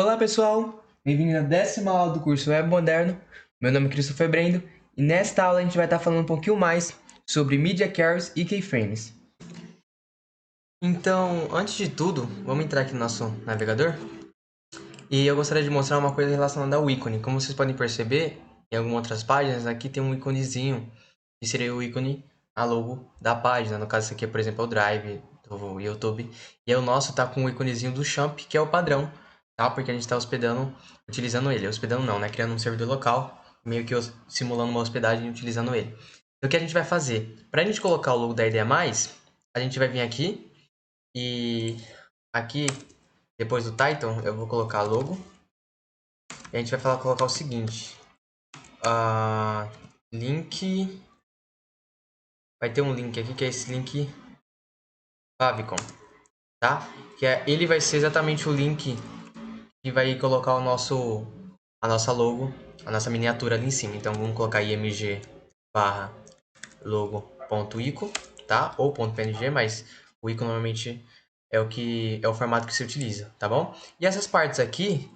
Olá pessoal, bem-vindos à 10ª aula do curso Web Moderno. Meu nome é Christopher Brendo e nesta aula a gente vai estar falando um pouquinho mais sobre Media Carriers e Keyframes. Então, antes de tudo, vamos entrar aqui no nosso navegador e eu gostaria de mostrar uma coisa relacionada ao ícone. Como vocês podem perceber, em algumas outras páginas, aqui tem um íconezinho, que seria o ícone, a logo da página. No caso, esse aqui, por exemplo, é o Drive do YouTube. E aí o nosso tá com o íconezinho do Champ, que é o padrão, tá? Porque a gente está hospedando, utilizando ele. Hospedando não, né? Criando um servidor local, meio que simulando uma hospedagem e utilizando ele. Então, o que a gente vai fazer? Para a gente colocar o logo da Ideia Mais, a gente vai vir aqui e aqui, depois do title, eu vou colocar logo. E a gente vai colocar o seguinte. Link. Vai ter um link aqui, que é esse link favicon, tá? Ele vai ser exatamente o link que vai colocar a nossa logo, a nossa miniatura ali em cima. Então vamos colocar img barra logo.ico, tá? Ou .png, mas o ico normalmente é o formato que se utiliza, tá bom? E essas partes aqui,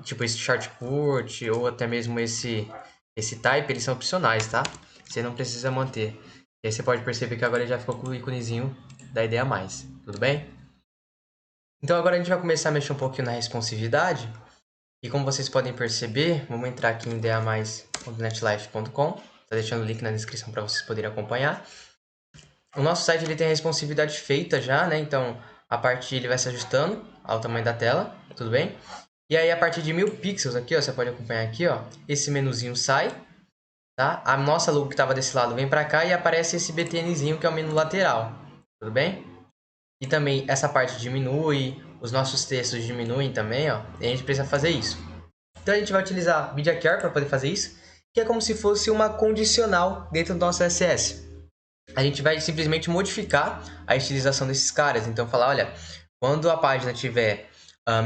tipo esse shortcut ou até mesmo esse type, eles são opcionais, tá? Você não precisa manter. E aí você pode perceber que agora ele já ficou com o íconezinho da Ideia Mais, tudo bem? Então agora a gente vai começar a mexer um pouquinho na responsividade. E como vocês podem perceber, vamos entrar aqui em ideamais.netlife.com. Tá deixando o link na descrição para vocês poderem acompanhar. O nosso site ele tem a responsividade feita já, né? Então a partir ele vai se ajustando ao tamanho da tela, tudo bem? E aí a partir de 1000 pixels aqui, ó, você pode acompanhar aqui, ó, esse menuzinho sai, tá? A nossa logo que estava desse lado vem para cá e aparece esse btnzinho que é o menu lateral, tudo bem? E também essa parte diminui, os nossos textos diminuem também, ó, e a gente precisa fazer isso. Então a gente vai utilizar Media Carrier para poder fazer isso, que é como se fosse uma condicional dentro do nosso CSS. A gente vai simplesmente modificar a estilização desses caras. Então falar, olha, quando a página tiver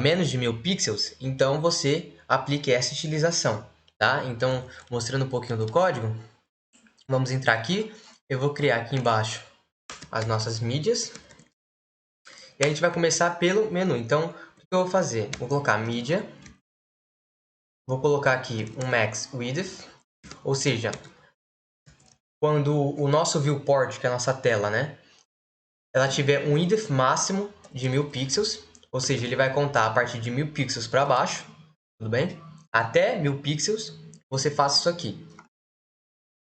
menos de 1000 pixels, então você aplique essa estilização, tá? Então, mostrando um pouquinho do código, vamos entrar aqui. Eu vou criar aqui embaixo as nossas mídias. E a gente vai começar pelo menu. Então, o que eu vou fazer? Vou colocar mídia. Vou colocar aqui um max width, ou seja, quando o nosso viewport, que é a nossa tela, né, ela tiver um width máximo de 1000 pixels, ou seja, ele vai contar a partir de 1000 pixels para baixo, tudo bem? Até 1000 pixels, você faça isso aqui.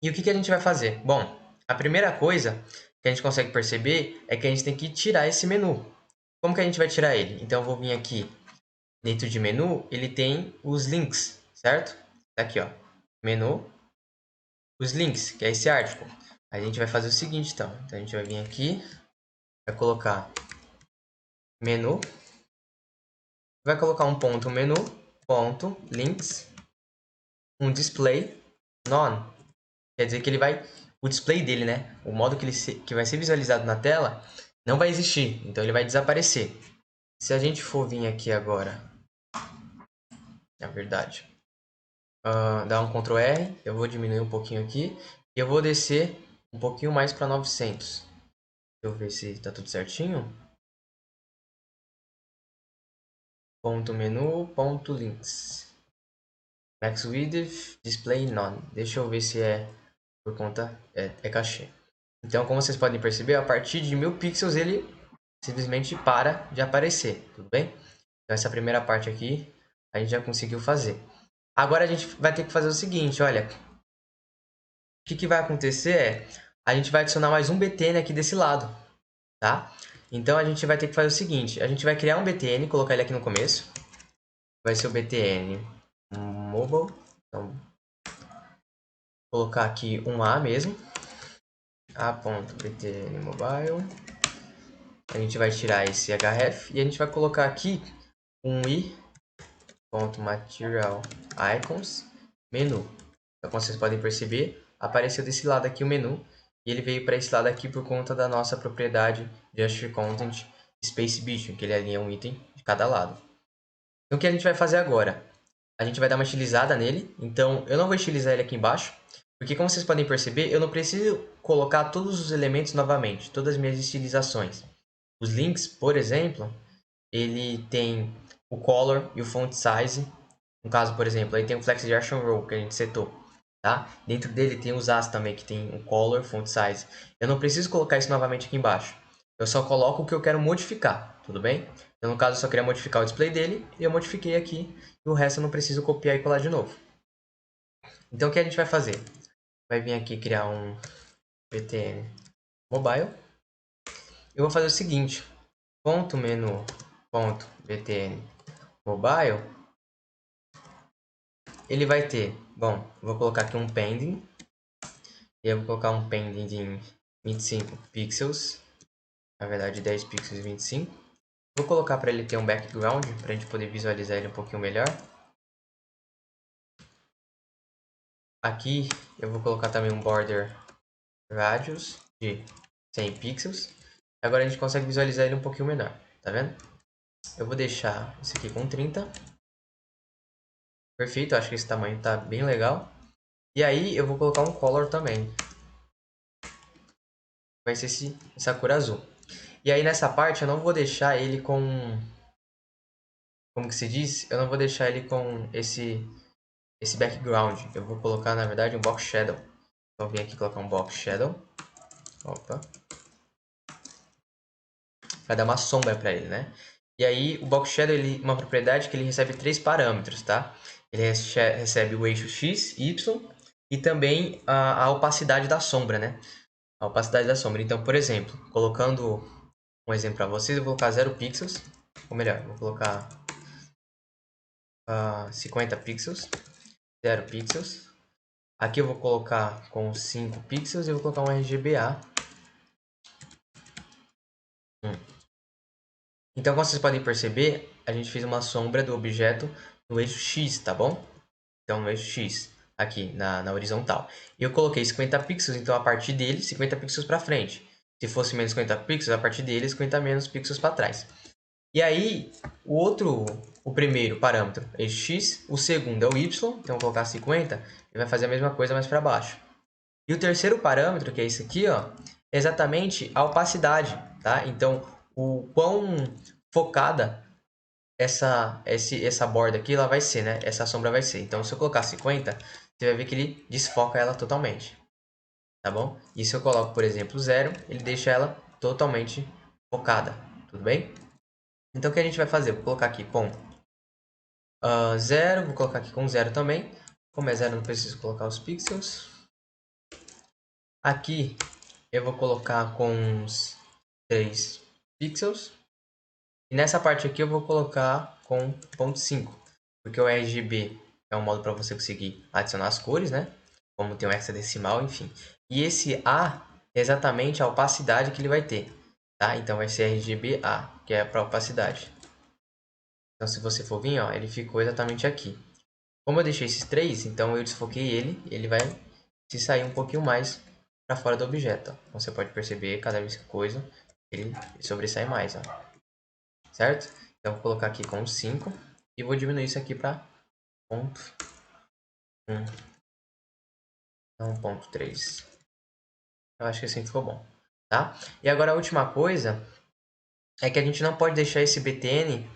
E o que a gente vai fazer? Bom, a primeira coisa que a gente consegue perceber é que a gente tem que tirar esse menu. Como que a gente vai tirar ele? Então, eu vou vir aqui dentro de menu, ele tem os links, certo? Aqui, ó, menu, os links, que é esse article. A gente vai fazer o seguinte, então. Então, a gente vai vir aqui, vai colocar menu, vai colocar um ponto menu, ponto links, um display none. Quer dizer que ele vai, o display dele, né? O modo que vai ser visualizado na tela não vai existir, então ele vai desaparecer. Se a gente for vir aqui agora, na verdade, dar um Ctrl R, eu vou diminuir um pouquinho aqui e eu vou descer um pouquinho mais para 900. Deixa eu ver se está tudo certinho. Ponto menu, ponto links. Max width, display none. Deixa eu ver se é por conta, é cachê. Então, como vocês podem perceber, a partir de 1000 pixels ele simplesmente para de aparecer, tudo bem? Então, essa primeira parte aqui a gente já conseguiu fazer. Agora a gente vai ter que fazer o seguinte, olha. O que vai acontecer é, a gente vai adicionar mais um btn aqui desse lado, tá? Então, a gente vai ter que fazer o seguinte, a gente vai criar um btn, colocar ele aqui no começo. Vai ser o btn mobile. Então, colocar aqui um A mesmo. A.btn mobile. A gente vai tirar esse href e a gente vai colocar aqui um i.material icons menu. Então, como vocês podem perceber, apareceu desse lado aqui o menu e ele veio para esse lado aqui por conta da nossa propriedade just content space bit, que ele alinha um item de cada lado. Então, o que a gente vai fazer agora? A gente vai dar uma estilizada nele. Então, eu não vou estilizar ele aqui embaixo, porque como vocês podem perceber, eu não preciso colocar todos os elementos novamente, todas as minhas estilizações. Os links, por exemplo, ele tem o color e o font size. No caso, por exemplo, aí tem o flex de action row que a gente setou, tá? Dentro dele tem os as também, que tem o color, font size. Eu não preciso colocar isso novamente aqui embaixo. Eu só coloco o que eu quero modificar, tudo bem? Então, no caso, eu só queria modificar o display dele e eu modifiquei aqui. E o resto eu não preciso copiar e colar de novo. Então, o que a gente vai fazer? Vai vir aqui criar um btn mobile. Eu vou fazer o seguinte, ponto menu, ponto btn mobile, ele vai ter, bom, vou colocar aqui um pending, e eu vou colocar um pending de 25 pixels, na verdade 10 pixels e 25. Vou colocar para ele ter um background, para a gente poder visualizar ele um pouquinho melhor. Aqui eu vou colocar também um border radius de 100 pixels. Agora a gente consegue visualizar ele um pouquinho menor, tá vendo? Eu vou deixar esse aqui com 30. Perfeito, acho que esse tamanho tá bem legal. E aí eu vou colocar um color também. Vai ser essa cor azul. E aí nessa parte eu não vou deixar ele com... Como que se diz? Eu não vou deixar ele com esse background. Eu vou colocar, na verdade, um box shadow. Então, eu vim aqui colocar um box shadow. Opa. Para dar uma sombra para ele, né? E aí, o box shadow, ele, uma propriedade que ele recebe 3 parâmetros, tá? Ele recebe o eixo X, Y e também a opacidade da sombra, né? A opacidade da sombra. Então, por exemplo, colocando um exemplo para vocês, eu vou colocar 0 pixels. Ou melhor, vou colocar 50 pixels. 0 pixels. Aqui eu vou colocar com 5 pixels e eu vou colocar um RGBA. Então, como vocês podem perceber, a gente fez uma sombra do objeto no eixo X, tá bom? Então, no eixo X, aqui na horizontal. E eu coloquei 50 pixels, então a partir dele, 50 pixels para frente. Se fosse menos 50 pixels, a partir dele, 50 menos pixels para trás. E aí, o primeiro parâmetro é x, o segundo é o y, então vou colocar 50, ele vai fazer a mesma coisa mais para baixo. E o terceiro parâmetro, que é esse aqui, ó, é exatamente a opacidade, tá? Então, o quão focada essa borda aqui ela vai ser, né? Essa sombra vai ser. Então, se eu colocar 50, você vai ver que ele desfoca ela totalmente, tá bom? E se eu coloco, por exemplo, 0, ele deixa ela totalmente focada, tudo bem? Então, o que a gente vai fazer? Vou colocar aqui com 0, vou colocar aqui com 0 também. Como é 0, não preciso colocar os pixels. Aqui, eu vou colocar com uns 3 pixels. E nessa parte aqui, eu vou colocar com 0.5. Porque o RGB é um modo para você conseguir adicionar as cores, né? Como tem um hexadecimal, enfim. E esse A é exatamente a opacidade que ele vai ter, tá? Então, vai ser RGBA, que é para opacidade. Então, se você for vir, ó, ele ficou exatamente aqui. Como eu deixei esses três, então eu desfoquei ele, ele vai se sair um pouquinho mais para fora do objeto. Ó. Então, você pode perceber, cada vez que coisa, ele sobressai mais, ó. Certo? Então, vou colocar aqui com 5 e vou diminuir isso aqui para 0.1, não 0.3. Eu acho que assim ficou bom, tá? E agora a última coisa é que a gente não pode deixar esse BTN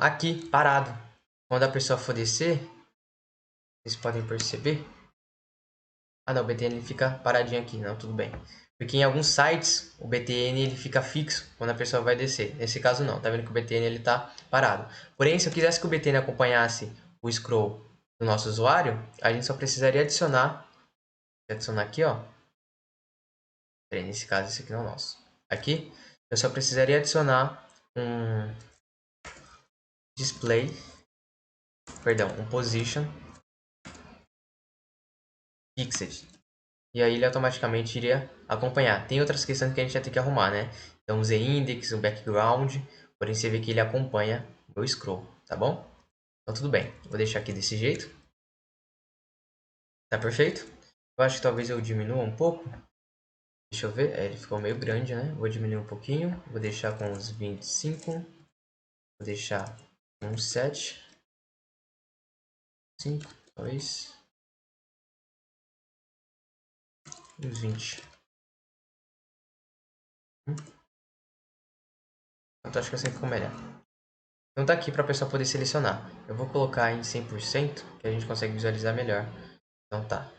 aqui parado. Quando a pessoa for descer, vocês podem perceber. Ah, não, o BTN ele fica paradinho aqui, não, tudo bem. Porque em alguns sites o BTN ele fica fixo quando a pessoa vai descer. Nesse caso não, tá vendo que o BTN ele tá parado. Porém, se eu quisesse que o BTN acompanhasse o scroll do nosso usuário, a gente só precisaria adicionar aqui, ó. Peraí, nesse caso esse aqui não é o nosso. Aqui, eu só precisaria adicionar um display, perdão, um position fixed. E aí ele automaticamente iria acompanhar. Tem outras questões que a gente vai ter que arrumar, né? Então, o z-index, o background, porém você vê que ele acompanha o meu scroll, tá bom? Então, tudo bem. Vou deixar aqui desse jeito. Tá perfeito? Eu acho que talvez eu diminua um pouco. Deixa eu ver. É, ele ficou meio grande, né? Vou diminuir um pouquinho. Vou deixar com uns 25. Vou deixar com uns 7. 5, talvez. Uns 20. Então, acho que assim ficou melhor. Então tá aqui para a pessoa poder selecionar. Eu vou colocar em 100%, que a gente consegue visualizar melhor. Então tá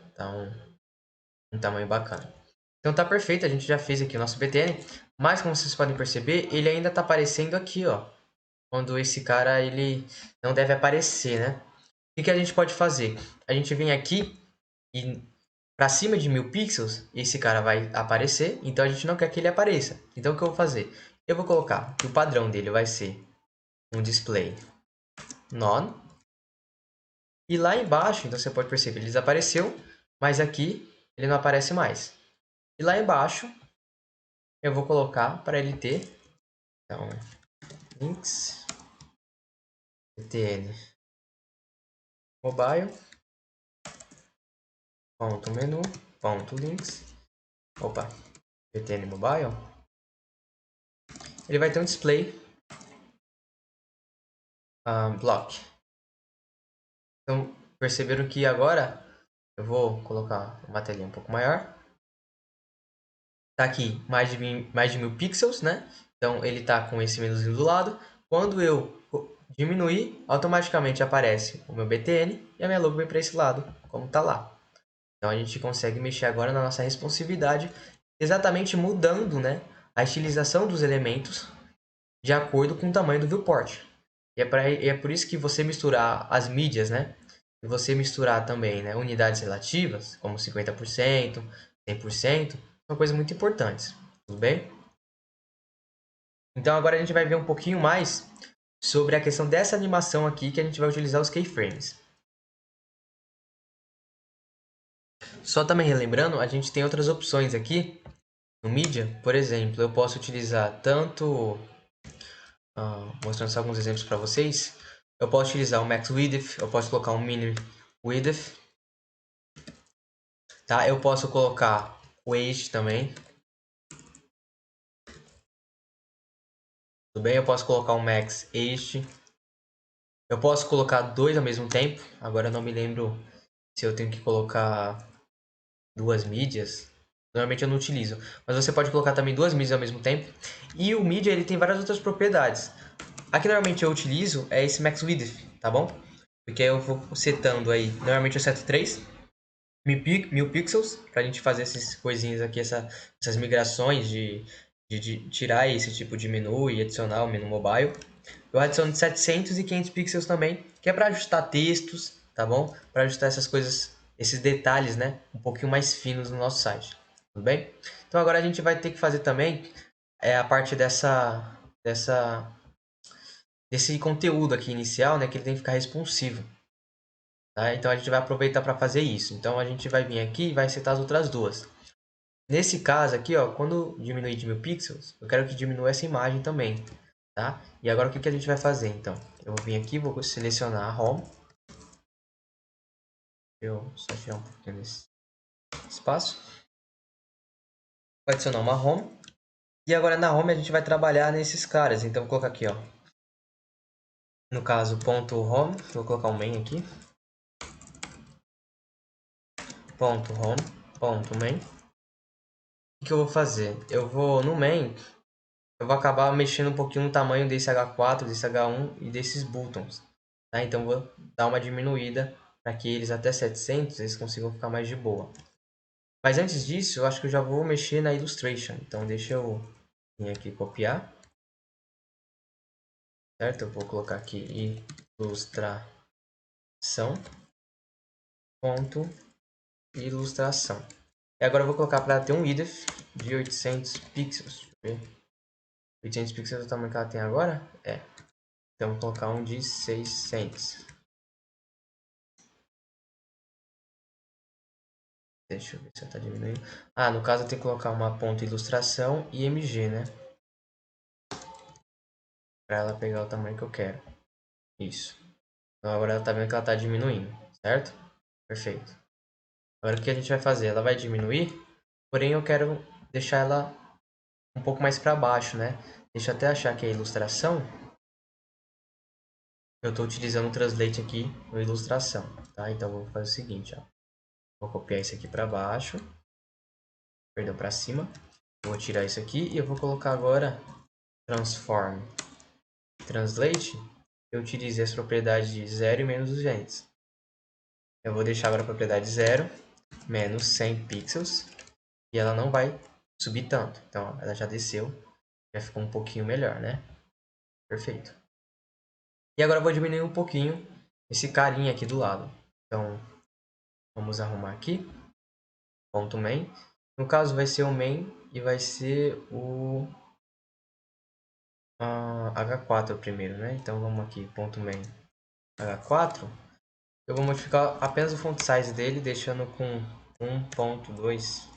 um tamanho bacana. Então tá perfeito, a gente já fez aqui o nosso BTN, mas como vocês podem perceber, ele ainda tá aparecendo aqui, ó. Quando esse cara, ele não deve aparecer, né? O que a gente pode fazer? A gente vem aqui e para cima de 1000 pixels, esse cara vai aparecer, então a gente não quer que ele apareça. Então o que eu vou fazer? Eu vou colocar que o padrão dele vai ser um display none. E lá embaixo, então você pode perceber, ele desapareceu, mas aqui ele não aparece mais. E lá embaixo, eu vou colocar para ele ter, então, links, btn mobile, ponto menu, ponto links, opa, btn mobile, ele vai ter um display block. Então, perceberam que agora eu vou colocar uma telinha um pouco maior. Tá aqui mais de 1000 pixels, né? Então ele tá com esse menuzinho do lado. Quando eu diminuir, automaticamente aparece o meu BTN e a minha logo vem para esse lado, como tá lá. Então a gente consegue mexer agora na nossa responsividade, exatamente mudando, né, a estilização dos elementos de acordo com o tamanho do viewport. E é por isso que você misturar as mídias, né? E você misturar também, né, unidades relativas, como 50%, 100%, são coisas muito importantes. Tudo bem? Então agora a gente vai ver um pouquinho mais sobre a questão dessa animação aqui que a gente vai utilizar os keyframes. Só também relembrando, a gente tem outras opções aqui no Media. Por exemplo, eu posso utilizar tanto, mostrando só alguns exemplos para vocês, eu posso utilizar o Max Width, eu posso colocar um Mini Width, tá? Eu posso colocar o Age também. Tudo bem? Eu posso colocar um Max Age. Eu posso colocar dois ao mesmo tempo. Agora eu não me lembro se eu tenho que colocar duas mídias. Normalmente eu não utilizo. Mas você pode colocar também duas mídias ao mesmo tempo. E o Media ele tem várias outras propriedades. A que normalmente eu utilizo é esse Max Width, tá bom? Porque eu vou setando aí. Normalmente eu seto 3 1000 pixels para a gente fazer essas coisinhas aqui, essas migrações de tirar esse tipo de menu e adicionar o menu mobile. Eu adiciono de 700 e 500 pixels também, que é para ajustar textos, tá bom? Para ajustar essas coisas, esses detalhes, né? Um pouquinho mais finos no nosso site, tudo bem? Então agora a gente vai ter que fazer também a parte desse conteúdo aqui inicial, né? Que ele tem que ficar responsivo, tá? Então a gente vai aproveitar para fazer isso. Então a gente vai vir aqui e vai setar as outras duas. Nesse caso aqui, ó, quando diminuir de 1000 pixels, eu quero que diminua essa imagem também, tá? E agora o que a gente vai fazer, então? Eu vou vir aqui, vou selecionar a Home. Deixa eu só tirar um pouquinho desse espaço. Vou adicionar uma Home. E agora na Home a gente vai trabalhar nesses caras. Então vou colocar aqui, ó. No caso, ponto .home. Vou colocar um main aqui. Ponto .home. Ponto .main. O que eu vou fazer? Eu vou no main, eu vou acabar mexendo um pouquinho no tamanho desse H4, desse H1 e desses buttons. Tá? Então vou dar uma diminuída para que eles até 700 eles consigam ficar mais de boa. Mas antes disso, eu acho que eu já vou mexer na Illustration. Então deixa eu vir aqui copiar. Certo? Eu vou colocar aqui ilustração. Ponto ilustração. E agora eu vou colocar para ter um width de 800 pixels. Deixa eu ver. 800 pixels é o tamanho que ela tem agora? É. Então vou colocar um de 600. Deixa eu ver se ela está diminuindo. Ah, no caso eu tenho que colocar uma ponto ilustração e MG, né? Para ela pegar o tamanho que eu quero. Isso. Então agora ela está vendo que ela está diminuindo, certo? Perfeito. Agora o que a gente vai fazer? Ela vai diminuir, porém eu quero deixar ela um pouco mais para baixo, né? Deixa eu até achar aqui a ilustração. Eu estou utilizando o Translate aqui no ilustração, tá? Então vou fazer o seguinte, ó. Vou copiar isso aqui para baixo, perdão, para cima. Vou tirar isso aqui e eu vou colocar agora Transform Translate eu utilizei as propriedades de 0 e menos 200. Eu vou deixar agora a propriedade 0 menos 100 pixels e ela não vai subir tanto. Então, ela já desceu, já ficou um pouquinho melhor, né? Perfeito. E agora eu vou diminuir um pouquinho esse carinha aqui do lado. Então, vamos arrumar aqui. Ponto main. No caso, vai ser o main e vai ser o H4 primeiro, né? Então, vamos aqui, ponto main H4. Eu vou modificar apenas o font size dele, deixando com 1.2.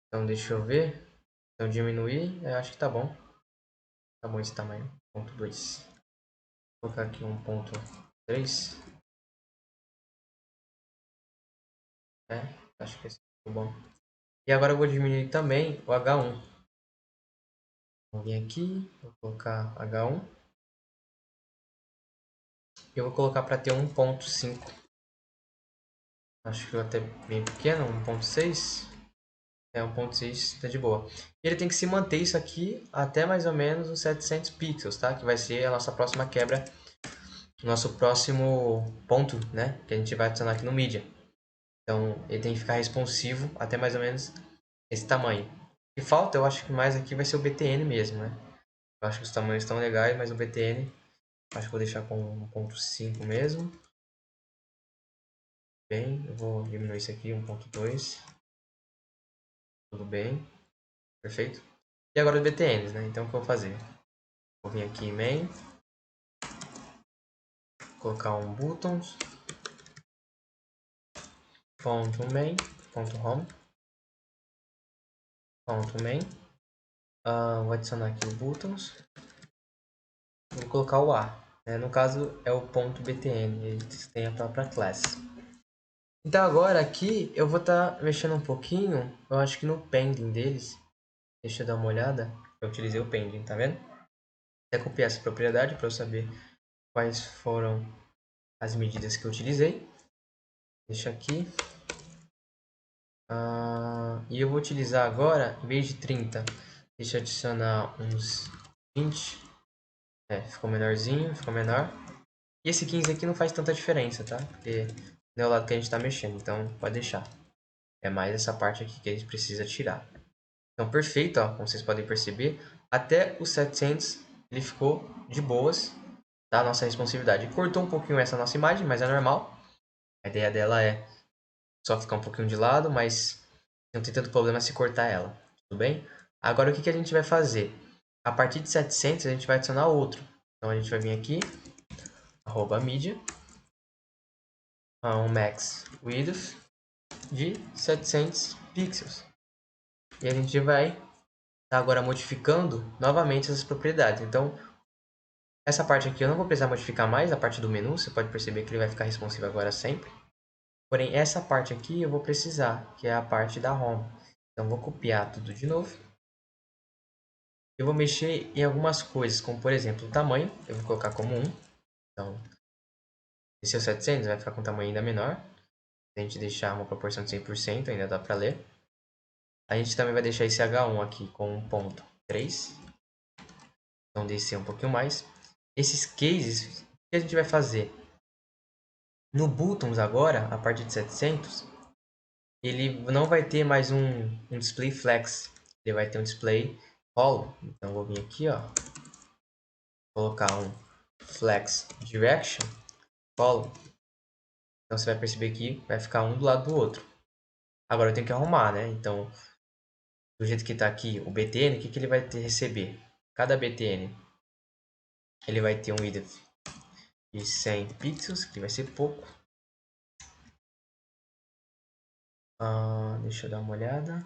Então, deixa eu ver. Então, diminuir, eu acho que tá bom. Tá bom esse tamanho, 1.2. Vou colocar aqui 1.3. Acho que esse é bom. E agora eu vou diminuir também o H1. Vou vir aqui, vou colocar H1. Eu vou colocar para ter 1.5. Acho que até bem pequeno, 1.6. 1.6 tá de boa. Ele tem que se manter isso aqui até mais ou menos os 700 pixels, tá? Que vai ser a nossa próxima quebra, nosso próximo ponto, né? Que a gente vai adicionar aqui no Media. Então, ele tem que ficar responsivo até mais ou menos esse tamanho. O que falta, eu acho que mais aqui vai ser o BTN mesmo, né? Eu acho que os tamanhos estão legais, mas o BTN, acho que vou deixar com 1.5 mesmo. Bem, eu vou diminuir isso aqui, 1.2. Tudo bem, perfeito. E agora os BTNs, né? Então, o que eu vou fazer? Vou vir aqui em main, colocar um buttons, ponto main, ponto home, ponto main. Vou adicionar aqui o buttons. Vou colocar o A. Né? No caso, é o ponto BTN, eles têm a própria class. Então agora aqui eu vou estar mexendo um pouquinho, eu acho que no pending deles. Deixa eu dar uma olhada. Eu utilizei o pending, tá vendo? Até copiar essa propriedade para eu saber quais foram as medidas que eu utilizei. Deixa aqui. E eu vou utilizar agora, em vez de 30, deixa eu adicionar uns 20. Ficou menorzinho, ficou menor. E esse 15 aqui não faz tanta diferença, tá? Porque não é o lado que a gente está mexendo, então pode deixar. É mais essa parte aqui que a gente precisa tirar. Então, perfeito, ó, como vocês podem perceber. Até os 700 ele ficou de boas, tá? Nossa responsividade. Cortou um pouquinho essa nossa imagem, mas é normal. A ideia dela é só ficar um pouquinho de lado, mas não tem tanto problema se cortar ela. Tudo bem? Agora, o que a gente vai fazer? A partir de 700, a gente vai adicionar outro. Então, a gente vai vir aqui, @media, um max width de 700 pixels. E a gente vai estar agora modificando novamente essas propriedades. Então, essa parte aqui eu não vou precisar modificar mais, a parte do menu. Você pode perceber que ele vai ficar responsivo agora sempre. Porém, essa parte aqui eu vou precisar, que é a parte da home. Então, vou copiar tudo de novo. Eu vou mexer em algumas coisas, como por exemplo o tamanho. Eu vou colocar como 1. Então, esse é o 700, vai ficar com um tamanho ainda menor. Se a gente deixar uma proporção de 100%, ainda dá para ler. A gente também vai deixar esse H1 aqui com 1.3. Então, descer um pouquinho mais. Esses cases, o que a gente vai fazer? No Buttons agora, a partir de 700, ele não vai ter mais um display flex. Ele vai ter um display hollow. Então, vou vir aqui, ó, colocar um flex direction hollow. Então, você vai perceber que vai ficar um do lado do outro. Agora, eu tenho que arrumar, né? Então, do jeito que está aqui o BTN, o que ele vai receber? Cada BTN ele vai ter um width de 100 pixels, que vai ser pouco. Deixa eu dar uma olhada.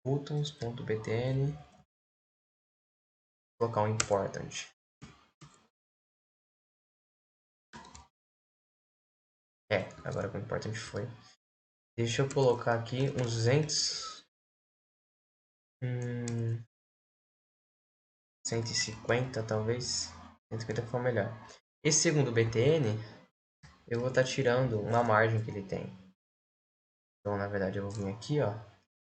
Buttons.btn. Vou colocar um important. Agora que o important foi. Deixa eu colocar aqui uns 200. 150 talvez. 150 for melhor. Esse segundo BTN, eu vou estar tirando uma margem que ele tem. Então, na verdade, eu vou vir aqui, ó.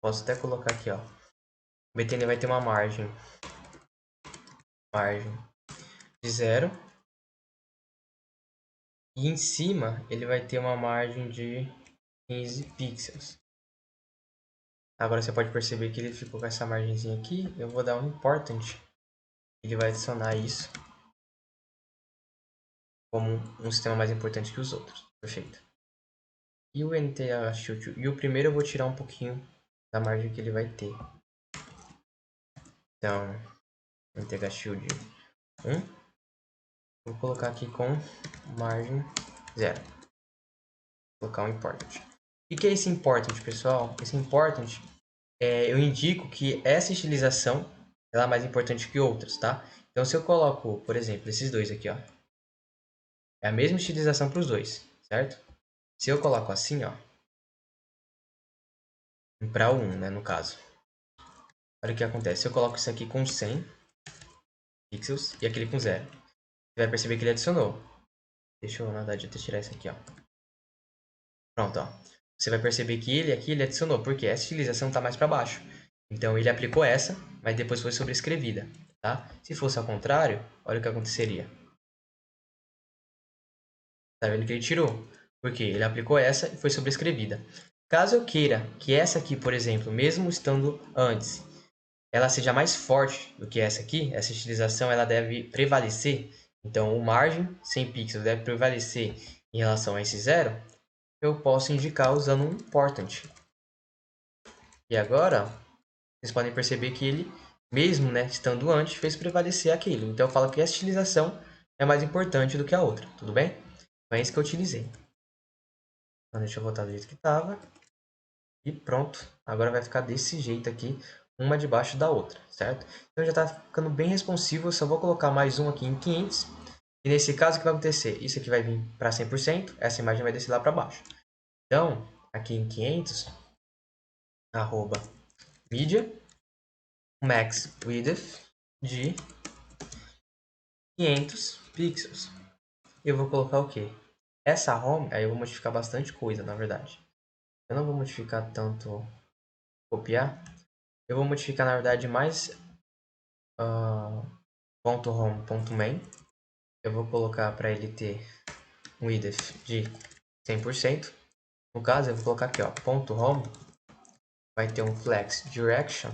Posso até colocar aqui, ó. O BTN vai ter uma margem margem de 0. E em cima, ele vai ter uma margem de 15 pixels. Agora você pode perceber que ele ficou com essa margenzinha aqui. Eu vou dar um important. Ele vai adicionar isso como um sistema mais importante que os outros. Perfeito. E o NTH Shield? E o primeiro eu vou tirar um pouquinho da margem que ele vai ter. Então, NTH Shield 1. Vou colocar aqui com margem 0. Vou colocar um important. O que é esse important, pessoal? Esse important, eu indico que essa estilização ela é mais importante que outras, tá? Então, se eu coloco, por exemplo, esses dois aqui, ó, é a mesma estilização para os dois, certo? Se eu coloco assim, ó, para o 1, né, no caso. Olha o que acontece. Se eu coloco isso aqui com 100 pixels e aquele com 0, você vai perceber que ele adicionou. Deixa eu, na verdade, até tirar isso aqui, ó. Pronto, ó. Você vai perceber que ele aqui, ele adicionou, porque essa estilização está mais para baixo. Então, ele aplicou essa, mas depois foi sobrescrevida, tá? Se fosse ao contrário, olha o que aconteceria. Tá vendo que ele tirou? Porque ele aplicou essa e foi sobrescrevida. Caso eu queira que essa aqui, por exemplo, mesmo estando antes, ela seja mais forte do que essa aqui, essa estilização ela deve prevalecer. Então, o margem 100 pixels deve prevalecer em relação a esse zero. Eu posso indicar usando um important. E agora, vocês podem perceber que ele, mesmo né, estando antes, fez prevalecer aquilo. Então, eu falo que essa estilização é mais importante do que a outra, tudo bem? Então, é isso que eu utilizei. Então, deixa eu voltar do jeito que estava. E pronto. Agora vai ficar desse jeito aqui, uma debaixo da outra, certo? Então, já está ficando bem responsivo. Eu só vou colocar mais um aqui em 500. E nesse caso, o que vai acontecer? Isso aqui vai vir para 100%. Essa imagem vai descer lá para baixo. Então, aqui em 500, arroba media, max width de 500 pixels. Eu vou colocar o quê? Essa home, aí eu vou modificar bastante coisa, na verdade. Eu não vou modificar tanto copiar. Eu vou modificar, na verdade, mais .home.main. Eu vou colocar para ele ter um width de 100%. No caso, eu vou colocar aqui, ó, .home vai ter um flex direction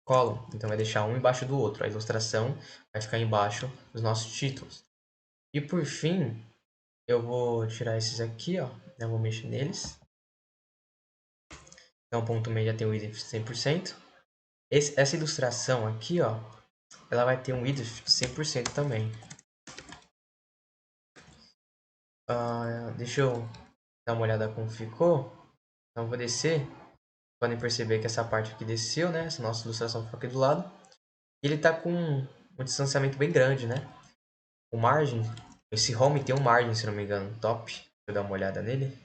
column, então vai deixar um embaixo do outro. A ilustração vai ficar embaixo dos nossos títulos. E por fim, eu vou tirar esses aqui, ó, eu vou mexer neles. Então, ponto meio já tem o width de 100%. Essa ilustração aqui, ó, ela vai ter um width de 100% também. Deixa eu dar uma olhada como ficou. Então, eu vou descer. Podem perceber que essa parte aqui desceu, né? Essa nossa ilustração ficou aqui do lado. E ele tá com um distanciamento bem grande, né? O margem, esse home tem um margem, se não me engano, top. Deixa eu dar uma olhada nele.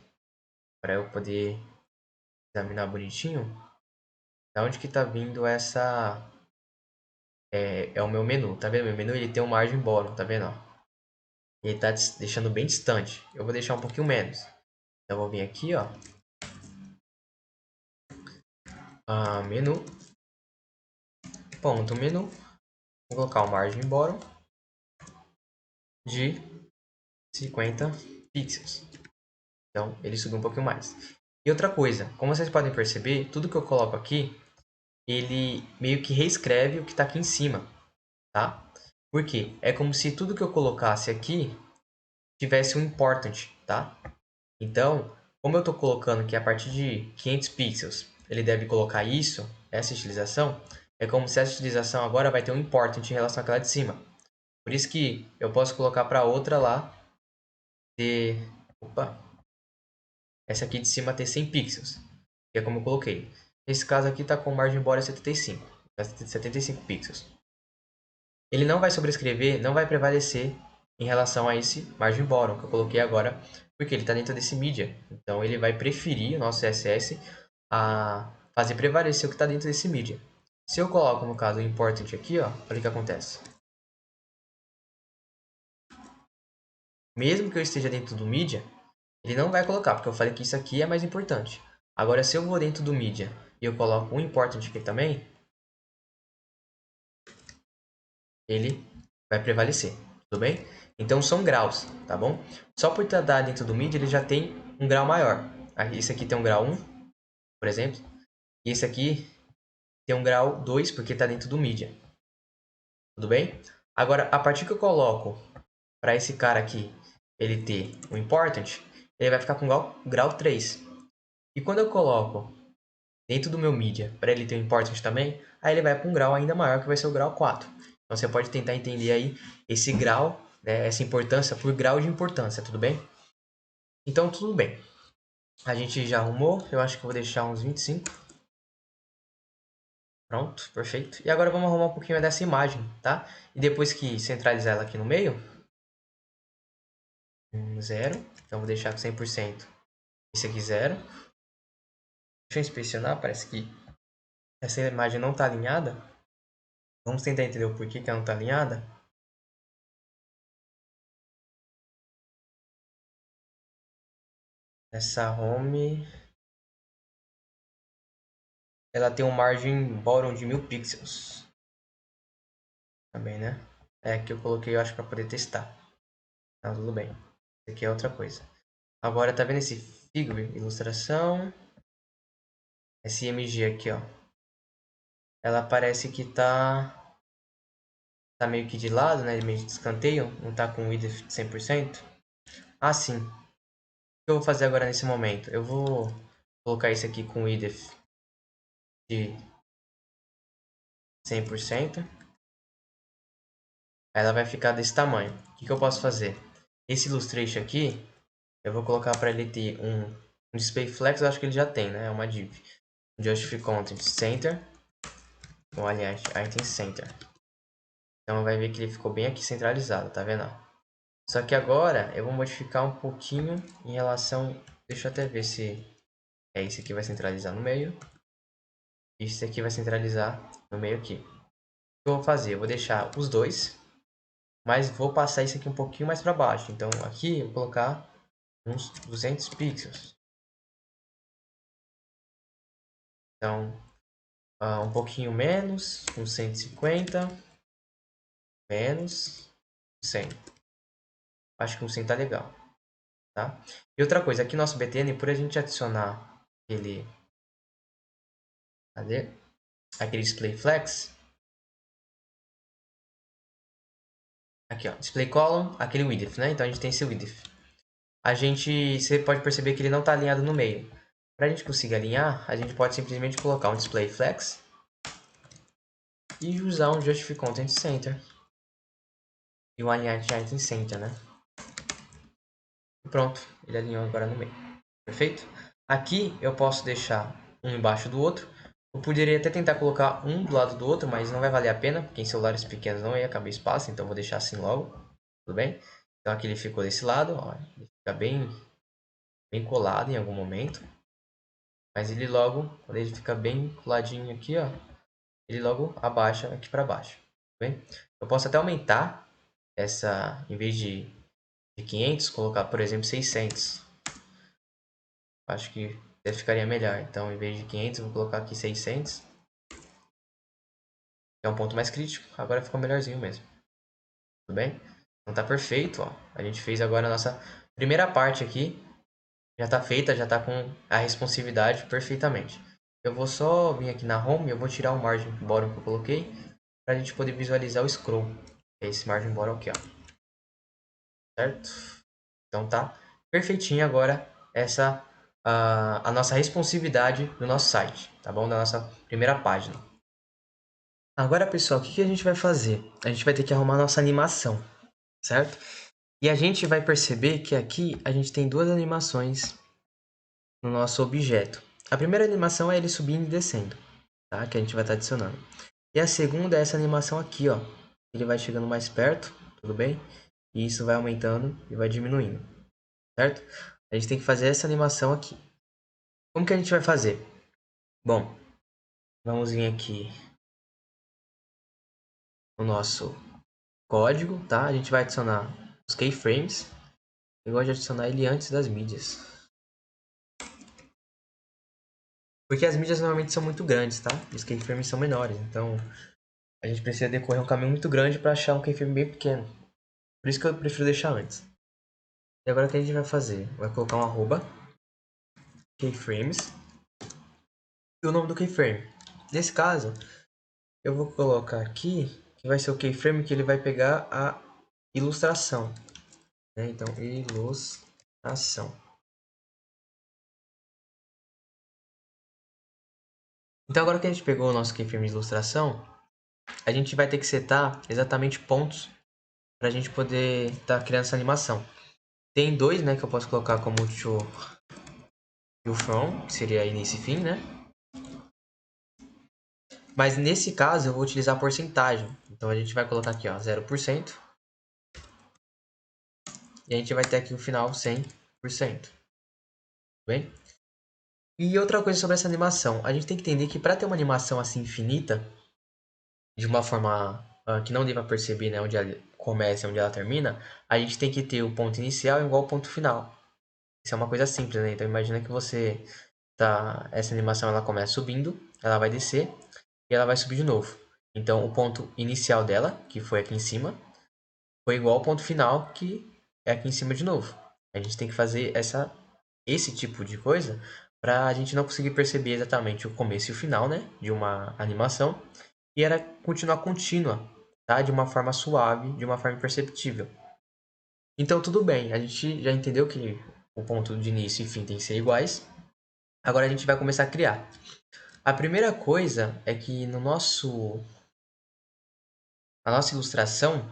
Para eu poder examinar bonitinho. Da onde que tá vindo essa... É o meu menu, tá vendo? Meu menu ele tem um margem bottom, tá vendo? E ele tá deixando bem distante. Eu vou deixar um pouquinho menos. Então, eu vou vir aqui, ó. Menu. Ponto menu. Vou colocar o margem bottom de 50 pixels. Então, ele subiu um pouquinho mais. E outra coisa, como vocês podem perceber, tudo que eu coloco aqui, ele meio que reescreve o que está aqui em cima, tá? Por quê? É como se tudo que eu colocasse aqui tivesse um important, tá? Então, como eu estou colocando que a partir de 500 pixels ele deve colocar isso, essa estilização, é como se essa estilização agora vai ter um important em relação àquela de cima. Por isso que eu posso colocar para outra lá ter... Opa! Essa aqui de cima ter 100 pixels, que é como eu coloquei. Nesse caso aqui está com margem border 75, 75 pixels. Ele não vai sobrescrever, não vai prevalecer em relação a esse margem bottom que eu coloquei agora, porque ele está dentro desse media. Então ele vai preferir o nosso CSS a fazer prevalecer o que está dentro desse media. Se eu coloco, no caso, o important aqui, ó, olha o que acontece. Mesmo que eu esteja dentro do media, ele não vai colocar, porque eu falei que isso aqui é mais importante. Agora, se eu vou dentro do media e eu coloco um important aqui também, ele vai prevalecer, tudo bem? Então são graus, tá bom? Só por estar dentro do mid, ele já tem um grau maior. Esse aqui tem um grau 1, por exemplo. E esse aqui tem um grau 2, porque está dentro do media. Tudo bem? Agora, a partir que eu coloco para esse cara aqui, ele ter o important, ele vai ficar com grau 3. E quando eu coloco dentro do meu media para ele ter o important também, aí ele vai para um grau ainda maior, que vai ser o grau 4. Então você pode tentar entender aí esse grau, né, essa importância por grau de importância, tudo bem? Então tudo bem. A gente já arrumou, eu acho que eu vou deixar uns 25. Pronto, perfeito. E agora vamos arrumar um pouquinho dessa imagem, tá? E depois que centralizar ela aqui no meio, 0. Então vou deixar com 100%. Esse aqui 0. Deixa eu inspecionar, parece que essa imagem não está alinhada. Vamos tentar entender o porquê que ela não está alinhada. Essa home, ela tem um margem bottom de 1000 pixels. Também, né? É que eu coloquei, eu acho, para poder testar. Tá, tudo bem. Isso aqui é outra coisa. Agora, tá vendo esse figure, ilustração? SMG aqui, ó. Ela parece que tá meio que de lado, né? Meio de escanteio. Não tá com o width de 100%. Ah, sim. O que eu vou fazer agora nesse momento? Eu vou colocar isso aqui com width de 100%. Ela vai ficar desse tamanho. O que eu posso fazer? Esse illustration aqui, eu vou colocar para ele ter um display flex, eu acho que ele já tem, né? É uma div. Justify content center. Ou aliás, item center. Então vai ver que ele ficou bem aqui centralizado, tá vendo? Só que agora eu vou modificar um pouquinho em relação... Deixa eu até ver se esse aqui vai centralizar no meio. E esse aqui vai centralizar no meio aqui. O que eu vou fazer? Eu vou deixar os dois, mas vou passar isso aqui um pouquinho mais para baixo. Então aqui eu vou colocar uns 200 pixels. Então um pouquinho menos, uns 150, menos 100. Acho que um 100 tá legal, tá? E outra coisa, aqui no nosso BTN, por a gente adicionar ele... Cadê? Aquele display flex. Aqui, ó, display column, aquele width, né? Então a gente tem esse width. Você pode perceber que ele não está alinhado no meio. Para a gente conseguir alinhar, a gente pode simplesmente colocar um display flex e usar um justify content center e um align item center, né? E pronto, ele alinhou agora no meio. Perfeito? Aqui eu posso deixar um embaixo do outro. Eu poderia até tentar colocar um do lado do outro, mas não vai valer a pena, porque em celulares pequenos não ia caber espaço, então eu vou deixar assim logo. Tudo bem? Então aqui ele ficou desse lado, ó, ele fica bem colado em algum momento. Mas ele logo, quando ele fica bem coladinho aqui, ó, ele logo abaixa aqui para baixo. Tá bem? Eu posso até aumentar essa, em vez de 500, colocar, por exemplo, 600. Acho que até ficaria melhor. Então, em vez de 500, eu vou colocar aqui 600. É um ponto mais crítico. Agora ficou melhorzinho mesmo. Tudo bem? Então tá perfeito, ó. A gente fez agora a nossa primeira parte aqui. Já está feita, já está com a responsividade perfeitamente. Eu vou só vir aqui na Home, eu vou tirar o margin bottom que eu coloquei, para a gente poder visualizar o scroll. É esse margin bottom aqui, ó. Certo? Então tá perfeitinho agora essa a nossa responsividade do nosso site, tá bom? Da nossa primeira página. Agora, pessoal, o que a gente vai fazer? A gente vai ter que arrumar a nossa animação, certo? E a gente vai perceber que aqui a gente tem duas animações no nosso objeto. A primeira animação é ele subindo e descendo, tá? Que a gente vai estar adicionando. E a segunda é essa animação aqui, ó. Ele vai chegando mais perto, tudo bem? E isso vai aumentando e vai diminuindo, certo? A gente tem que fazer essa animação aqui. Como que a gente vai fazer? Bom, vamos vir aqui no nosso código, tá? A gente vai adicionar os keyframes. Eu gosto de adicionar ele antes das mídias. Porque as mídias normalmente são muito grandes, tá? Os keyframes são menores, então a gente precisa decorrer um caminho muito grande para achar um keyframe bem pequeno. Por isso que eu prefiro deixar antes. E agora o que a gente vai fazer? Vai colocar um arroba keyframes e o nome do keyframe. Nesse caso, eu vou colocar aqui que vai ser o keyframe que ele vai pegar a ilustração. Né? Então, ilustração. Então, agora que a gente pegou o nosso keyframe de ilustração, a gente vai ter que setar exatamente pontos para a gente poder estar criando essa animação. Tem dois, né, que eu posso colocar como to from, que seria início e fim, né? Mas nesse caso eu vou utilizar a porcentagem. Então a gente vai colocar aqui, ó, 0%. E a gente vai ter aqui o final 100%. Bem? E outra coisa sobre essa animação. A gente tem que entender que para ter uma animação assim infinita, de uma forma que não deva perceber, né, onde ela começa e onde ela termina, a gente tem que ter o ponto inicial igual ao ponto final. Isso é uma coisa simples, né? Então imagina que você tá, essa animação ela começa subindo, ela vai descer e ela vai subir de novo. Então o ponto inicial dela, que foi aqui em cima, foi igual ao ponto final, que é aqui em cima de novo. A gente tem que fazer esse tipo de coisa para a gente não conseguir perceber exatamente o começo e o final, né, de uma animação, e ela continuar contínua, tá, de uma forma suave, de uma forma imperceptível. Então tudo bem, a gente já entendeu que o ponto de início e fim tem que ser iguais. Agora a gente vai começar a criar. A primeira coisa é que no na nossa ilustração,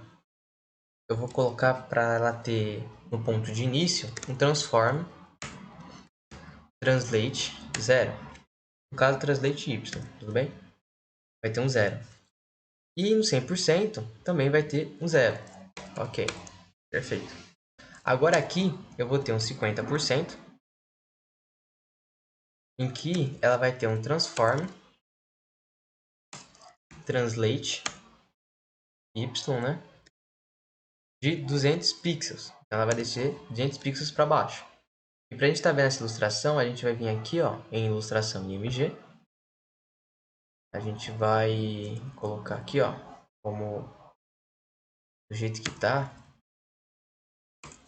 eu vou colocar para ela ter no ponto de início um transform translate 0. No caso, translate y, tudo bem? Vai ter um 0. E no 100% também vai ter um 0. Ok, perfeito. Agora aqui eu vou ter um 50%, em que ela vai ter um transform translate y, né? De 200 pixels. Ela vai descer 200 pixels para baixo. E para a gente estar vendo essa ilustração, a gente vai vir aqui, ó, em ilustração IMG. A gente vai colocar aqui, ó, como do jeito que tá,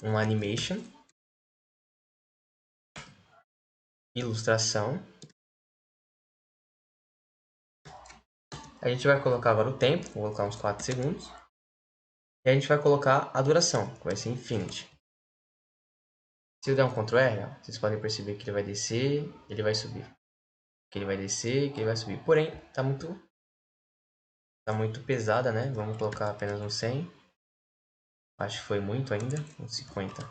um animation, ilustração. A gente vai colocar agora o tempo, vou colocar uns 4 segundos. E a gente vai colocar a duração, que vai ser infinity. Se eu der um Ctrl R, ó, vocês podem perceber que ele vai descer, ele vai subir. Que ele vai descer, que ele vai subir. Porém, tá muito pesada, né? Vamos colocar apenas um 100. Acho que foi muito ainda, uns 50.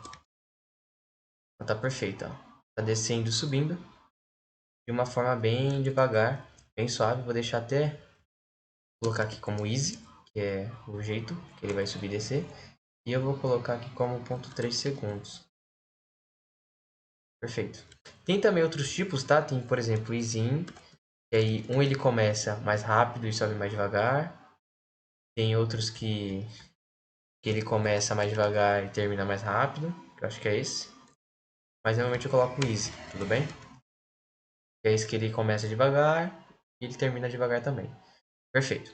Então tá perfeito, ó. Tá descendo e subindo de uma forma bem devagar, bem suave. Vou deixar até colocar aqui como easy, que é o jeito que ele vai subir e descer. E eu vou colocar aqui como 0,3 segundos. Perfeito. Tem também outros tipos, tá? Tem, por exemplo, easy in, e aí ele começa mais rápido e sobe mais devagar. Tem outros que ele começa mais devagar e termina mais rápido. Eu acho que é esse. Mas normalmente eu coloco easy, tudo bem? Que é esse que ele começa devagar e ele termina devagar também. Perfeito.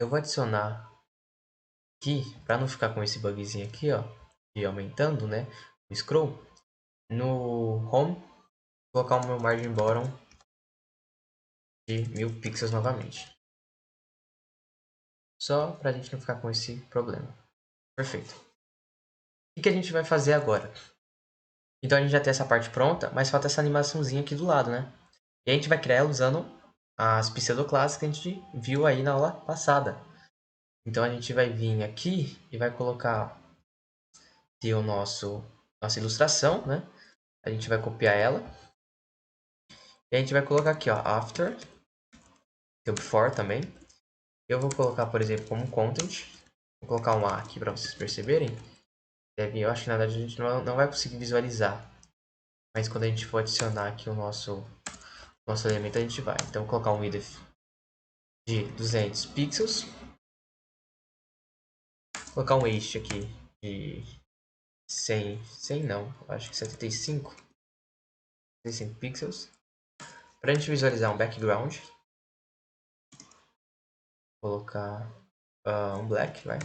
Eu vou adicionar aqui, para não ficar com esse bugzinho aqui, ó, de aumentando, né, o scroll, no home, vou colocar o meu margin bottom de 1000 pixels novamente. Só para a gente não ficar com esse problema. Perfeito. O que a gente vai fazer agora? Então a gente já tem essa parte pronta, mas falta essa animaçãozinha aqui do lado, né? E a gente vai criar ela usando as pseudoclasses que a gente viu aí na aula passada. Então a gente vai vir aqui e vai colocar ter nossa ilustração, né? A gente vai copiar ela. E a gente vai colocar aqui, ó, after, tem o before também. Eu vou colocar, por exemplo, como content. Vou colocar um A aqui para vocês perceberem. Eu acho que na verdade a gente não vai conseguir visualizar. Mas quando a gente for adicionar aqui o nosso elemento, a gente vai. Então, vou colocar um width de 200 pixels. Vou colocar um eixo aqui de 100 não, acho que 75 pixels. Para a gente visualizar um background. colocar um black, vai.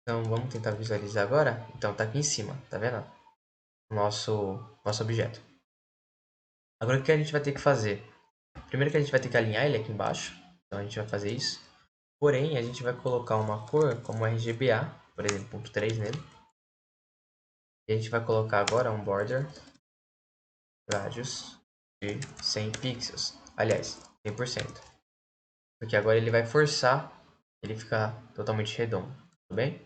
Então, vamos tentar visualizar agora. Então, tá aqui em cima, tá vendo? Nosso objeto. Agora, o que a gente vai ter que fazer? Primeiro que a gente vai ter que alinhar ele aqui embaixo. Então, a gente vai fazer isso. Porém, a gente vai colocar uma cor como RGBA, por exemplo, ponto 3 nele. E a gente vai colocar agora um border radius de 100 pixels. Aliás, 100%. Porque agora ele vai forçar ele ficar totalmente redondo. Tudo bem?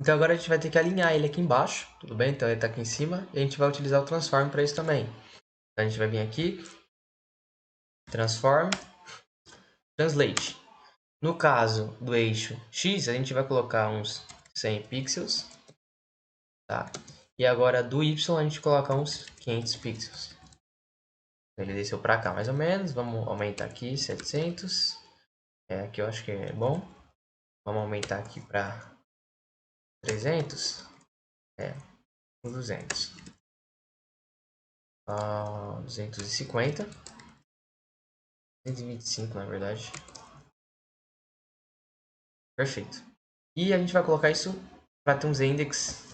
Então agora a gente vai ter que alinhar ele aqui embaixo. Tudo bem? Então ele está aqui em cima. E a gente vai utilizar o transform para isso também. Então a gente vai vir aqui. Transform. Translate. No caso do eixo X, a gente vai colocar uns 100 pixels. Tá? E agora do Y a gente coloca uns 500 pixels. Ele desceu para cá mais ou menos. Vamos aumentar aqui 700. Aqui eu acho que é bom. Vamos aumentar aqui para 300. 200. 250. 225 na verdade. Perfeito. E a gente vai colocar isso para ter uns index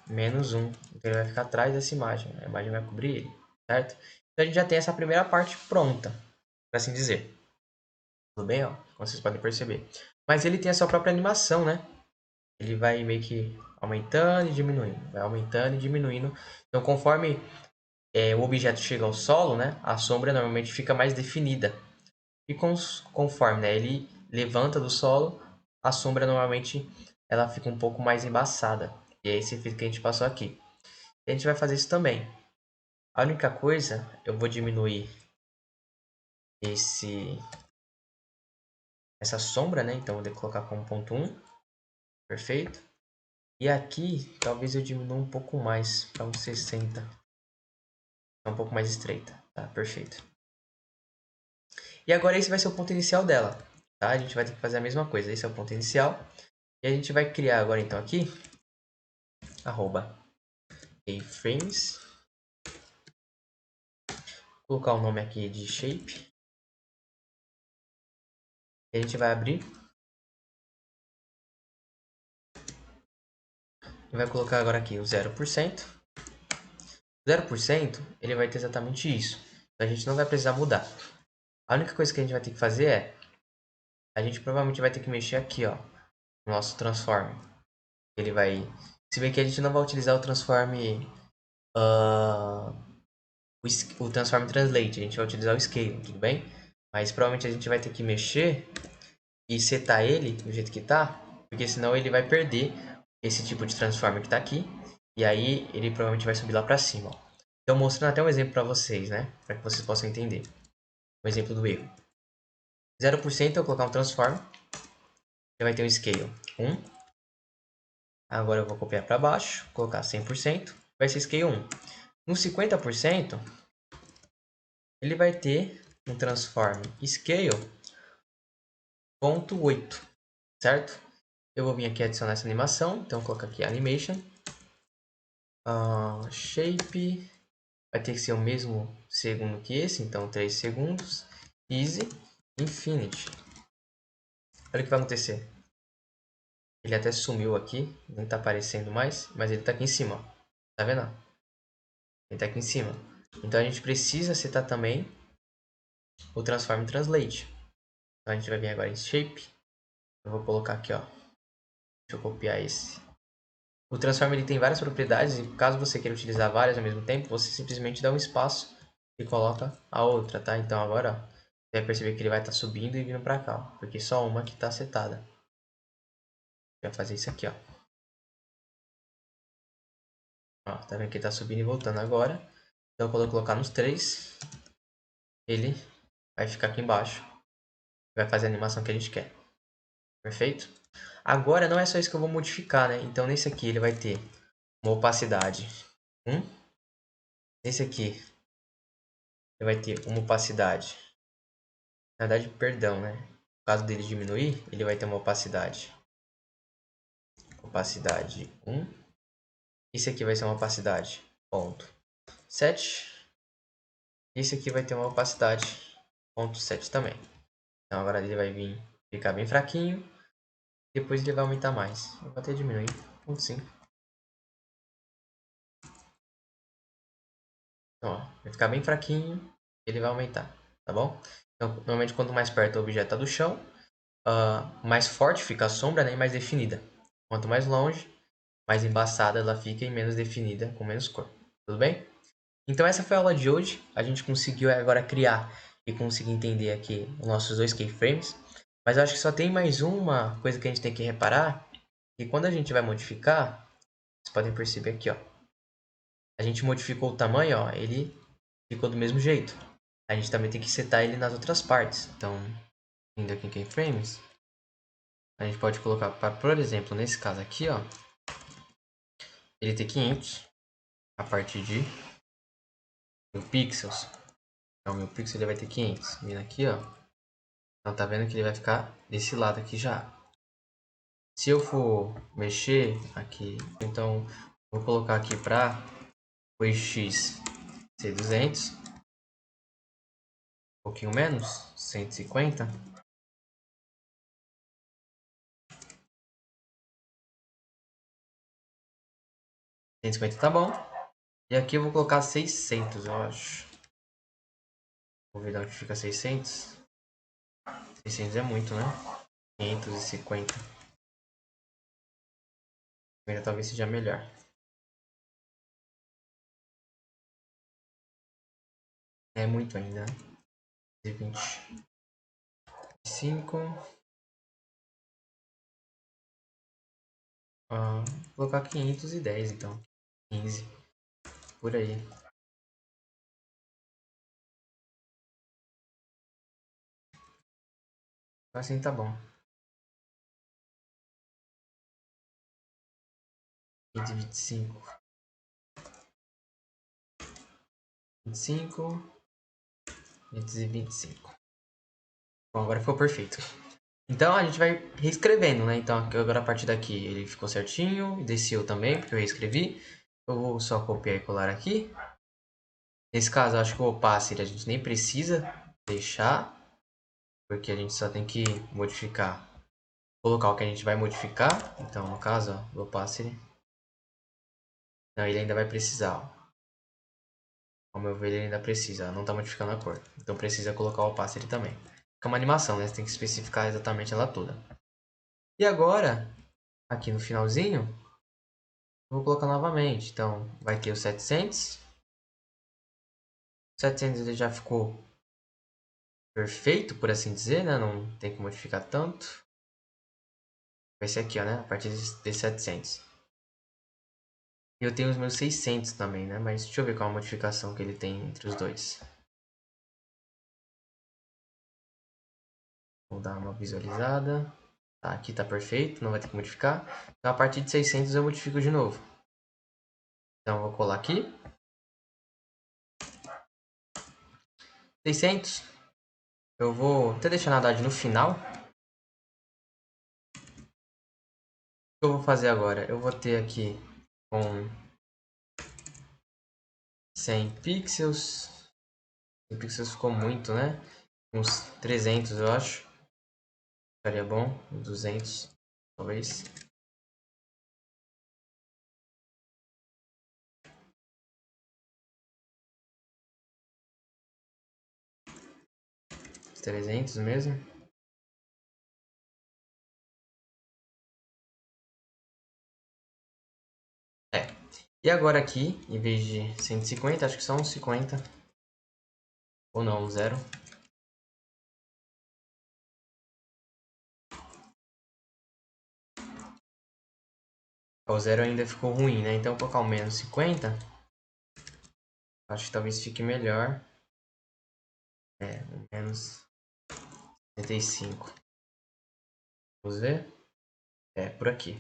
-1. Então ele vai ficar atrás dessa imagem. A imagem vai cobrir ele, certo? Então a gente já tem essa primeira parte pronta, por assim dizer. Tudo bem, ó? Como vocês podem perceber. Mas ele tem a sua própria animação, né? Ele vai meio que aumentando e diminuindo. Vai aumentando e diminuindo. Então conforme o objeto chega ao solo, né? A sombra normalmente fica mais definida. E conforme, né, ele levanta do solo, a sombra normalmente ela fica um pouco mais embaçada. E é esse efeito que a gente passou aqui. E a gente vai fazer isso também. A única coisa, eu vou diminuir essa sombra, né? Então, vou colocar como ponto 1. Perfeito. E aqui, talvez eu diminua um pouco mais, para uns 60. É um pouco mais estreita. Tá, perfeito. E agora esse vai ser o ponto inicial dela. Tá? A gente vai ter que fazer a mesma coisa. Esse é o ponto inicial. E a gente vai criar agora, então, aqui, arroba keyframes. Colocar o nome aqui de shape. E a gente vai abrir. E vai colocar agora aqui o 0%. 0% ele vai ter exatamente isso. Então a gente não vai precisar mudar. A única coisa que a gente vai ter que fazer é... A gente provavelmente vai ter que mexer aqui, ó. No nosso transform. Ele vai... Se bem que a gente não vai utilizar o transform... o transform translate. A gente vai utilizar o scale, tudo bem? Mas provavelmente a gente vai ter que mexer e setar ele do jeito que tá, porque senão ele vai perder esse tipo de transformer que tá aqui, e aí ele provavelmente vai subir lá para cima. Ó. Então mostrando até um exemplo para vocês, né, para que vocês possam entender. Um exemplo do erro. 0% eu vou colocar um transform, ele vai ter um scale 1. Agora eu vou copiar para baixo, colocar 100%, vai ser scale 1. No 50%, ele vai ter um transform scale 0.8, certo? Eu vou vir aqui adicionar essa animação, então eu coloco aqui animation, shape, vai ter que ser o mesmo segundo que esse, então 3 segundos, easy, infinity. Olha o que vai acontecer. Ele até sumiu aqui, não está aparecendo mais, mas ele está aqui em cima, ó. Tá vendo? Ele está aqui em cima. Então a gente precisa setar também o transform translate. Então a gente vai vir agora em shape, eu vou colocar aqui, ó. Deixa eu copiar esse. O transform ele tem várias propriedades e caso você queira utilizar várias ao mesmo tempo, você simplesmente dá um espaço e coloca a outra, tá? Então agora, ó, você vai perceber que ele vai estar subindo e vindo para cá, ó, porque só uma que está setada. Vai fazer isso aqui, ó. Ó, tá vendo que ele tá subindo e voltando agora. Então quando eu colocar nos 3, ele vai ficar aqui embaixo. Vai fazer a animação que a gente quer. Perfeito? Agora não é só isso que eu vou modificar, né? Então nesse aqui ele vai ter uma opacidade 1. Nesse aqui ele vai ter uma opacidade. Na verdade, perdão, né? No caso dele diminuir, ele vai ter uma opacidade. Opacidade 1. Esse aqui vai ser uma opacidade ponto 7. Esse aqui vai ter uma opacidade 0,7 também. Então agora ele vai vir ficar bem fraquinho. Depois ele vai aumentar mais. Eu vou até diminuir. 0,5. Então, ó, vai ficar bem fraquinho. Ele vai aumentar, tá bom? Então, normalmente quanto mais perto o objeto está do chão, mais forte fica a sombra, né, e mais definida. Quanto mais longe, mais embaçada ela fica e menos definida, com menos cor. Tudo bem? Então essa foi a aula de hoje. A gente conseguiu agora criar e conseguir entender aqui os nossos dois keyframes. Mas eu acho que só tem mais uma coisa que a gente tem que reparar. Que quando a gente vai modificar, vocês podem perceber aqui, ó. A gente modificou o tamanho, ó, ele ficou do mesmo jeito. A gente também tem que setar ele nas outras partes. Então, indo aqui em keyframes, a gente pode colocar, por exemplo, nesse caso aqui, ó, ele tem 500 a partir de 1000 pixels. Então, 1000 pixels ele vai ter 500. Vindo aqui, ó. Então, tá vendo que ele vai ficar desse lado aqui já. Se eu for mexer aqui, então, vou colocar aqui para o x ser 200. Um pouquinho menos, 150. 150 tá bom. E aqui eu vou colocar 600, eu acho. Vou ver onde fica 600. 600 é muito, né? 550. 50 talvez seja melhor. É muito ainda, né? 25. Vou colocar 510 então. 15. Por aí. Assim tá bom. 525. 25. 525. Bom, agora ficou perfeito. Então a gente vai reescrevendo, né? Então agora a partir daqui ele ficou certinho. Desceu também, porque eu reescrevi. Eu vou só copiar e colar aqui. Nesse caso, eu acho que o opacity a gente nem precisa deixar. Porque a gente só tem que modificar. Colocar o que a gente vai modificar. Então, no caso, ó, o opacity. Não, ele ainda vai precisar, ó. Ao meu ver, ele ainda precisa. Ó, não está modificando a cor. Então precisa colocar o opacity também. Fica uma animação, né? Você tem que especificar exatamente ela toda. E agora, aqui no finalzinho, eu vou colocar novamente. Então, vai ter o 700. 700 ele já ficou perfeito, por assim dizer, né? Não tem que modificar tanto. Vai ser aqui, ó, né? A partir de 700. E eu tenho os meus 600 também, né? Mas deixa eu ver qual a modificação que ele tem entre os dois. Vou dar uma visualizada. Tá, aqui tá perfeito, não vai ter que modificar. Então, a partir de 600 eu modifico de novo. Então, eu vou colar aqui. 600. Eu vou até deixar na verdade no final. O que eu vou fazer agora? Eu vou ter aqui com 100 pixels. 100 pixels ficou muito, né? Uns 300 eu acho. Ficaria bom. 200 talvez. Uns 300 mesmo. É. E agora aqui, em vez de 150, acho que são uns 50. Ou não, zero. O zero ainda ficou ruim, né? Então, vou colocar o menos 50. Acho que talvez fique melhor. É, o menos 75. Vamos ver? É, por aqui.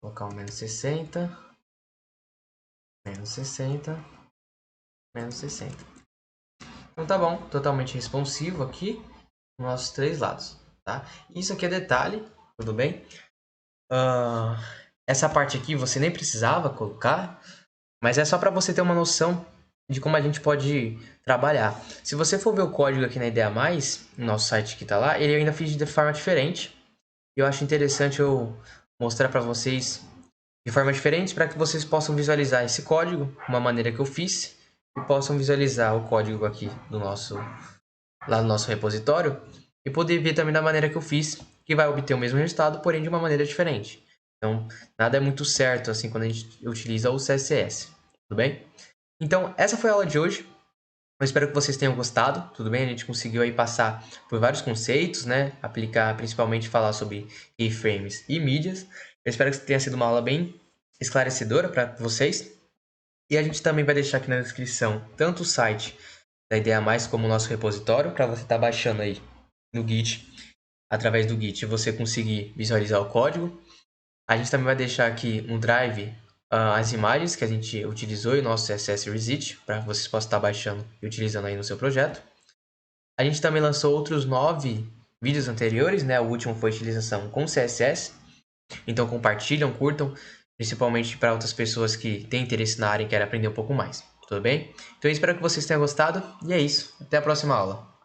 Vou colocar o menos 60. Menos 60. Menos 60. Então tá bom, totalmente responsivo aqui nos nossos três lados, tá? Isso aqui é detalhe, tudo bem? Essa parte aqui você nem precisava colocar, mas é só para você ter uma noção de como a gente pode trabalhar. Se você for ver o código aqui na Ideia Mais, no nosso site que está lá, ele ainda fiz de forma diferente. E eu acho interessante eu mostrar para vocês de forma diferente para que vocês possam visualizar esse código, uma maneira que eu fiz, e possam visualizar o código aqui lá no nosso repositório e poder ver também da maneira que eu fiz, que vai obter o mesmo resultado, porém de uma maneira diferente. Então, nada é muito certo assim quando a gente utiliza o CSS, tudo bem? Então, essa foi a aula de hoje. Eu espero que vocês tenham gostado, tudo bem? A gente conseguiu aí passar por vários conceitos, né? Aplicar, principalmente falar sobre keyframes e mídias. Eu espero que tenha sido uma aula bem esclarecedora para vocês. E a gente também vai deixar aqui na descrição tanto o site da Ideia Mais como o nosso repositório, para você estar baixando aí no Git, através do Git, você conseguir visualizar o código. A gente também vai deixar aqui no Drive as imagens que a gente utilizou e o nosso CSS Reset, para vocês possam estar baixando e utilizando aí no seu projeto. A gente também lançou outros 9 vídeos anteriores, né? O último foi utilização com CSS. Então compartilham, curtam, principalmente para outras pessoas que têm interesse na área e querem aprender um pouco mais. Tudo bem? Então eu espero que vocês tenham gostado e é isso. Até a próxima aula.